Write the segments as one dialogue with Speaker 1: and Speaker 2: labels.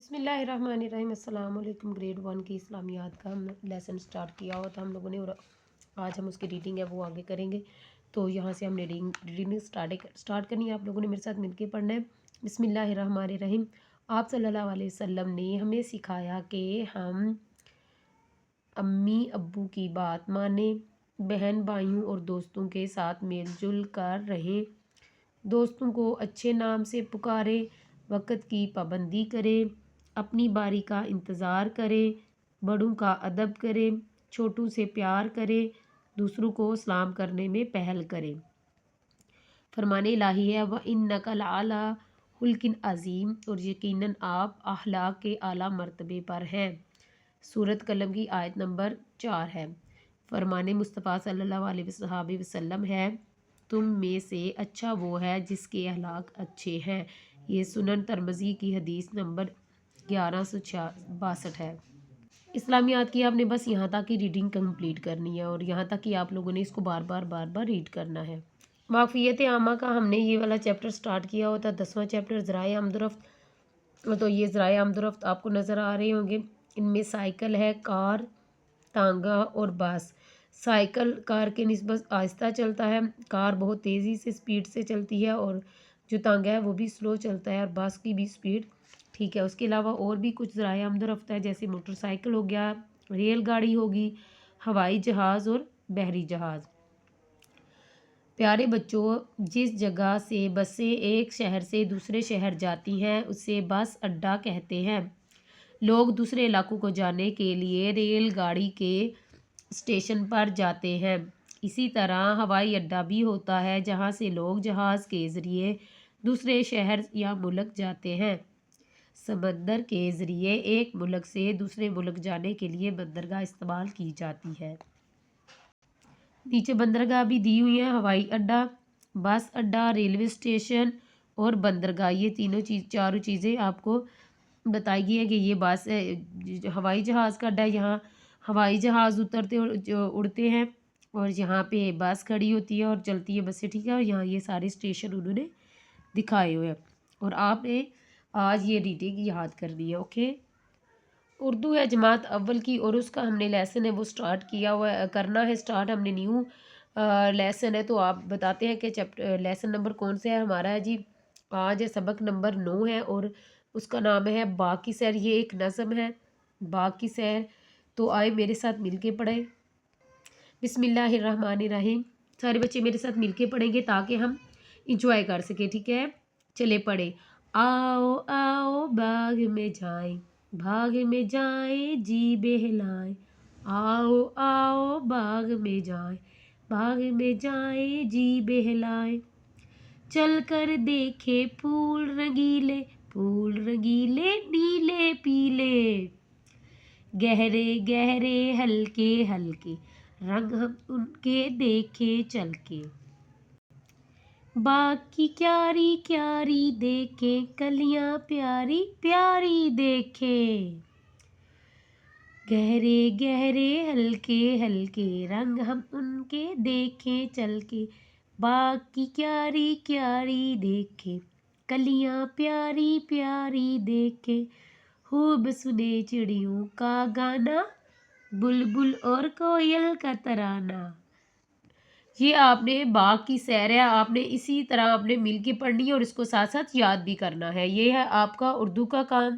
Speaker 1: बिस्मिल्लाहिर्रहमानिर्रहीम। अस्सलाम वालेकुम। ग्रेड 1 की इस्लामियात का हम लेसन स्टार्ट किया हुआ था हम लोगों ने, और आज हम उसकी रीडिंग है वो आगे करेंगे। तो यहाँ से हमने रीडिंग स्टार्ट करनी है। आप लोगों ने मेरे साथ मिलके पढ़ना है। बिस्मिल्लाहिर्रहमानिर्रहीम। आप सल्लल्लाहु अलैहि वसल्लम ने हमें सिखाया कि हम अम्मी अब्बू की बात माने, बहन भाइयों और दोस्तों के साथ मिलजुल कर रहें, दोस्तों को अच्छे नाम से पुकारें, वक़्त की पाबंदी करें, अपनी बारी का इंतज़ार करें, बड़ों का अदब करें, छोटों से प्यार करें, दूसरों को सलाम करने में पहल करें। फरमाने इलाही है व इन्नका लअला खुल्किन अज़ीम, और यकीनन आप अखलाक के आला मर्तबे पर हैं। सूरत कलम की आयत नंबर 4 है। फरमाने मुस्तफ़ा सल्लल्लाहु अलैहि वसल्लम है, तुम में से अच्छा वो है जिसके अखलाक अच्छे हैं। ये सुनन तिरमिज़ी की हदीस नंबर 1162 है। इस्लामियात की आपने बस यहाँ तक की रीडिंग कंप्लीट करनी है, और यहाँ तक कि आप लोगों ने इसको बार बार रीड करना है। वाक़फ़ियत आमा का हमने ये वाला चैप्टर स्टार्ट किया होता 10वां चैप्टर ज़राए आमदरफ़्त। तो ये ज़राए आमदरफ़्त आपको नज़र आ रहे होंगे। इनमें साइकिल है, कार, तांगा और बस। साइकिल कार के निस्बत आहिस्ता चलता है, कार बहुत तेज़ी से स्पीड से चलती है, और जो तांगा है वो भी स्लो चलता है, और बस की भी स्पीड ठीक है। उसके अलावा और भी कुछ ज़राए आमदरफ़्त है, जैसे मोटरसाइकिल हो गया, रेल गाड़ी होगी, हवाई जहाज़ और बहरी जहाज़। प्यारे बच्चों, जिस जगह से बसें एक शहर से दूसरे शहर जाती हैं उसे बस अड्डा कहते हैं। लोग दूसरे इलाकों को जाने के लिए रेलगाड़ी के स्टेशन पर जाते हैं। इसी तरह हवाई अड्डा भी होता है जहां से लोग जहाज़ के ज़रिए दूसरे शहर या मुल्क जाते हैं। समंदर के ज़रिए एक मुल्क से दूसरे मुल्क जाने के लिए बंदरगाह इस्तेमाल की जाती है। नीचे बंदरगाह भी दी हुई है, हवाई अड्डा, बस अड्डा, रेलवे स्टेशन और बंदरगाह। ये तीनों चारों चीज़ें आपको बताई गई है कि ये बस हवाई जहाज़ का अड्डा है, यहाँ हवाई जहाज़ उतरते और जो उड़ते हैं, और यहाँ पे बस खड़ी होती है और चलती है बसें, ठीक है। और यहाँ ये सारे स्टेशन उन्होंने दिखाए हुए हैं, और आपने आज ये रीडिंग याद करनी है, ओके। उर्दू है जमात अव्वल की, और उसका हमने लेसन है वो स्टार्ट किया हुआ है, करना है स्टार्ट हमने न्यू लेसन है। तो आप बताते हैं कि चैप्टर लेसन नंबर कौन सा है हमारा है जी। आज है सबक नंबर 9 है, और उसका नाम है बाकी सैर। ये एक नज़म है, बाकी सैर। तो आए मेरे साथ मिलके पढ़ें। बिस्मिल्लाहिर्रहमानिर्रहीम। सारे बच्चे मेरे साथ मिलके पढ़ेंगे ताकि हम इंजॉय कर सकें, ठीक है। चले पढ़े। आओ आओ बाग में जाएं, बाग में जाएं जी बहलाएं। आओ आओ बाग में जाएं, बाग में जाएं जी बहलाएं। चल कर देखे फूल रंगीले, फूल रंगीले नीले पीले। गहरे गहरे हल्के हल्के रंग हम उनके देखे चल के। बाग की क्यारी क्यारी देखे, कलियां प्यारी प्यारी देखे। गहरे गहरे हल्के हल्के रंग हम उनके देखे चल के। बाग की क्यारी क्यारी देखे, कलियां प्यारी प्यारी देखे। खूब सुने चिड़ियों का गाना, बुलबुल और कोयल का तराना। ये आपने बाग की सैर है, आपने इसी तरह आपने मिल के पढ़नी है और इसको साथ साथ याद भी करना है। ये है आपका उर्दू का काम।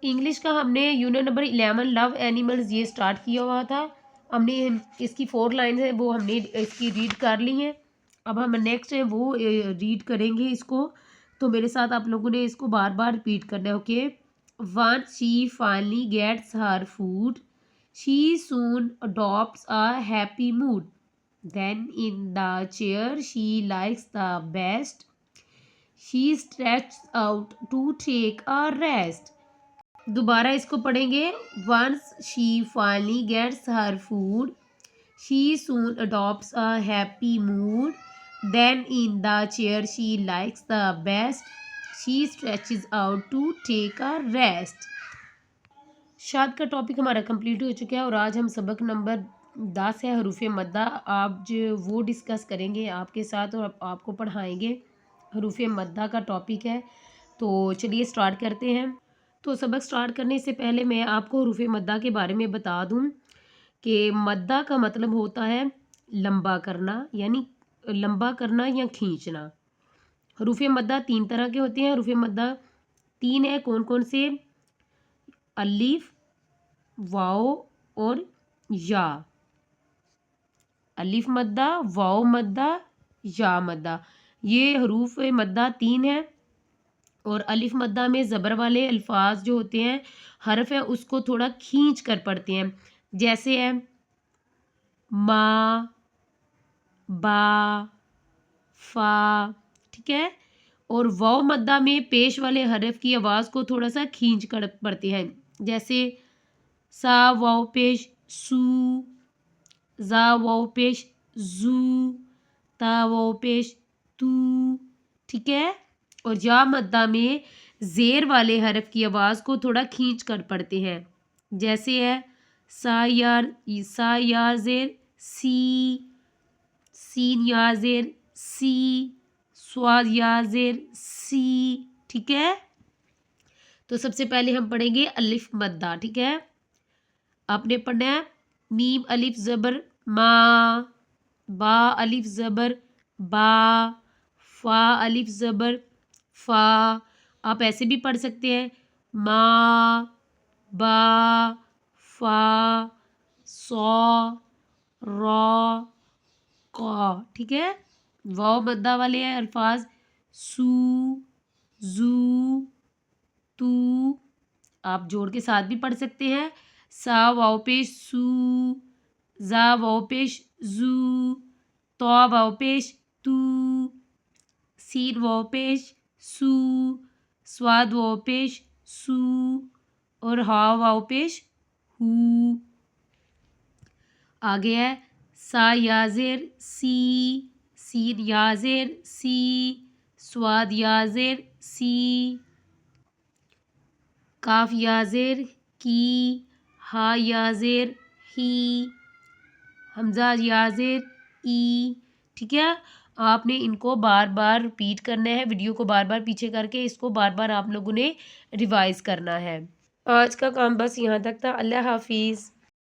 Speaker 1: इंग्लिश का हमने यूनिट नंबर 11 लव एनिमल्स ये स्टार्ट किया हुआ था। हमने इसकी 4 लाइन है वो हमने इसकी रीड कर ली है। अब हम नेक्स्ट है वो रीड करेंगे इसको। तो मेरे साथ आप लोगों ने इसको बार बार रिपीट करना है, okay. Once she finally gets her food, she soon adopts a happy mood. Then in the chair she likes the best, she stretches out to take a rest. दोबारा इसको पढ़ेंगे। Once she finally gets her food, she soon adopts a happy mood. Then in the chair she likes the best, she stretches out to take a rest. शाद का topic हमारा complete हो चुका है, और आज हम सबक नंबर 10 है हरूफ मद्दा आप जो वो डिस्कस करेंगे आपके साथ, और आपको पढ़ाएंगे। हरूफ मद्दा का टॉपिक है, तो चलिए स्टार्ट करते हैं। تو سبق سٹارٹ کرنے سے پہلے میں آپ کو حروف مدہ کے بارے میں بتا دوں کہ مدہ کا مطلب ہوتا ہے لمبا کرنا، یعنی لمبا کرنا یا کھینچنا۔ حروف مدہ 3 طرح کے ہوتے ہیں۔ حروف مدہ 3 ہیں، کون کون سے؟ الف، واو اور یا۔ الف مدہ، واو مدہ، یا مدہ، یہ حروف مدہ 3 ہیں۔ اور الف مدہ میں زبر والے الفاظ جو ہوتے ہیں، حرف ہے، اس کو تھوڑا کھینچ کر پڑھتے ہیں، جیسے ہے ما، با، فا، ٹھیک ہے۔ اور واو مدہ میں پیش والے حرف کی آواز کو تھوڑا سا کھینچ کر پڑھتے ہیں، جیسے سا واو پیش سو، زا واو پیش زو، تا واو پیش تو، ٹھیک ہے۔ اور یا مدہ میں زیر والے حرف کی آواز کو تھوڑا کھینچ کر پڑھتے ہیں، جیسے ہے سا یا زیر سی، سین یا زیر سی، سواد یا زیر سی، ٹھیک ہے۔ تو سب سے پہلے ہم پڑھیں گے الف مدہ، ٹھیک ہے۔ آپ نے پڑھنا ہے میم الف زبر ما، با الف زبر با، فا الف زبر فا۔ آپ ایسے بھی پڑھ سکتے ہیں ما، با، فا، صا، را، قا، ٹھیک ہے۔ واو مدہ والے ہیں الفاظ سو، زو، تو، آپ جوڑ کے ساتھ بھی پڑھ سکتے ہیں، سا واو پیش سو، زا واو پیش زو، تو واو پیش تو، سین واو پیش سو، سواد واو پیش سو، اور ہا واو پیش ہو۔ آگے ہے سا یا زیر سی، سین یا زیر سی، سواد یا زیر سی، کاف یا زیر کی، ہا یا زیر ہی، حمزہ یا زیر ای، ٹھیک ہے۔ آپ نے ان کو بار بار ریپیٹ کرنا ہے، ویڈیو کو بار بار پیچھے کر کے اس کو بار بار آپ لوگوں نے ریوائز کرنا ہے۔ آج کا کام بس یہاں تک تھا۔ اللہ حافظ۔